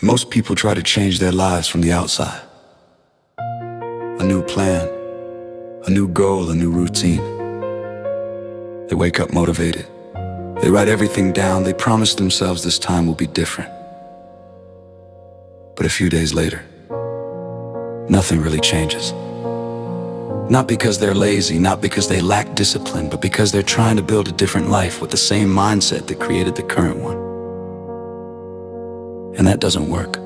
Most people try to change their lives from the outside. A new plan, a new goal, a new routine. They wake up motivated. They write everything down. They promise themselves this time will be different. But a few days later, nothing really changes. Not because they're lazy, not because they lack discipline, but because they're trying to build a different life with the same mindset that created the current one. And that doesn't work.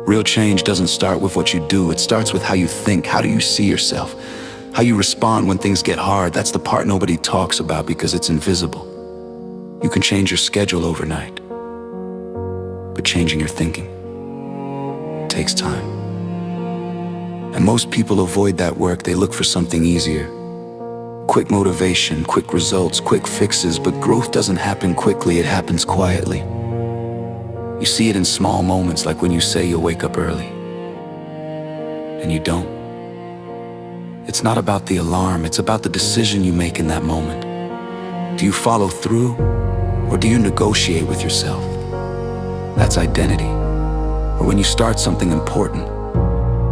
Real change doesn't start with what you do. It starts with how you think. How do you see yourself? How you respond when things get hard. That's the part nobody talks about because it's invisible. You can change your schedule overnight, but changing your thinking takes time. And most people avoid that work. They look for something easier. Quick motivation, quick results, quick fixes, but growth doesn't happen quickly, it happens quietly. You see it in small moments, like when you say you'll wake up early, and you don't. It's not about the alarm, it's about the decision you make in that moment. Do you follow through, or do you negotiate with yourself? That's identity. Or when you start something important,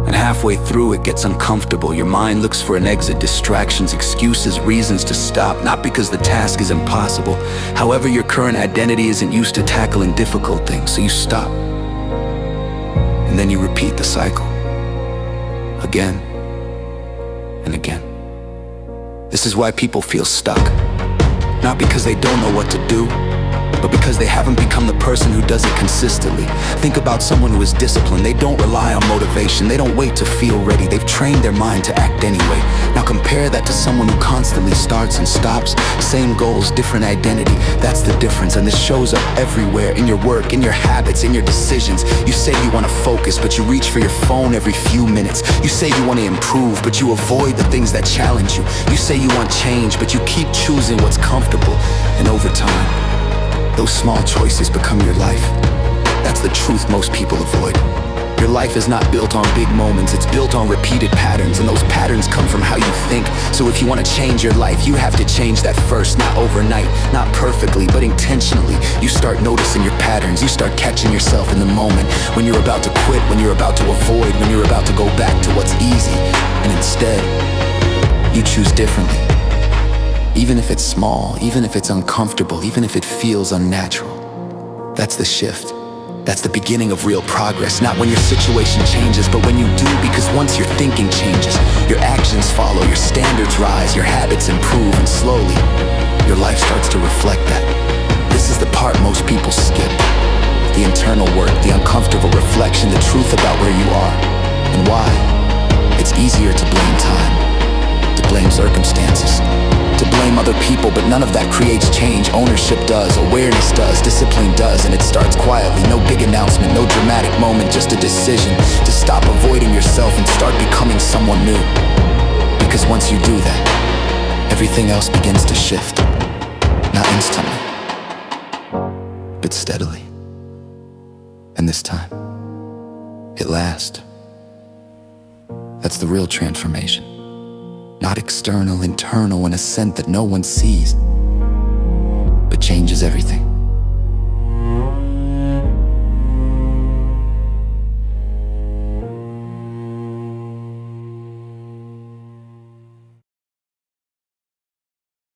and halfway through it gets uncomfortable, your mind looks for an exit, distractions, excuses, reasons to stop, not because the task is impossible. However, your current identity isn't used to tackling difficult things, so you stop. And then you repeat the cycle. Again and again. This is why people feel stuck. Not because they don't know what to do, but because they haven't become the person who does it consistently. Think about someone who is disciplined. They don't rely on motivation. They don't wait to feel ready. They've trained their mind to act anyway. Now compare that to someone who constantly starts and stops. Same goals, different identity. That's the difference, and this shows up everywhere. In your work, in your habits, in your decisions. You say you want to focus, but you reach for your phone every few minutes. You say you want to improve, but you avoid the things that challenge you. You say you want change, but you keep choosing what's comfortable. And over time, those small choices become your life. That's the truth most people avoid. Your life is not built on big moments, it's built on repeated patterns, and those patterns come from how you think. So if you want to change your life, you have to change that first. Not overnight, not perfectly, but intentionally. You start noticing your patterns, you start catching yourself in the moment. When you're about to quit, when you're about to avoid, when you're about to go back to what's easy. And instead, you choose differently. Even if it's small, even if it's uncomfortable, even if it feels unnatural. That's the shift. That's the beginning of real progress. Not when your situation changes, but when you do, because once your thinking changes, your actions follow, your standards rise, your habits improve, and slowly, your life starts to reflect that. This is the part most people skip. The internal work, the uncomfortable reflection, the truth about where you are and why. It's easier to blame time, to blame circumstances, to blame other people, but none of that creates change. Ownership does, awareness does, discipline does, and it starts quietly. No big announcement, no dramatic moment, just a decision to stop avoiding yourself and start becoming someone new. Because once you do that, everything else begins to shift. Not instantly, but steadily. And this time, it lasts. That's the real transformation. Not external, internal, an ascent that no one sees, but changes everything.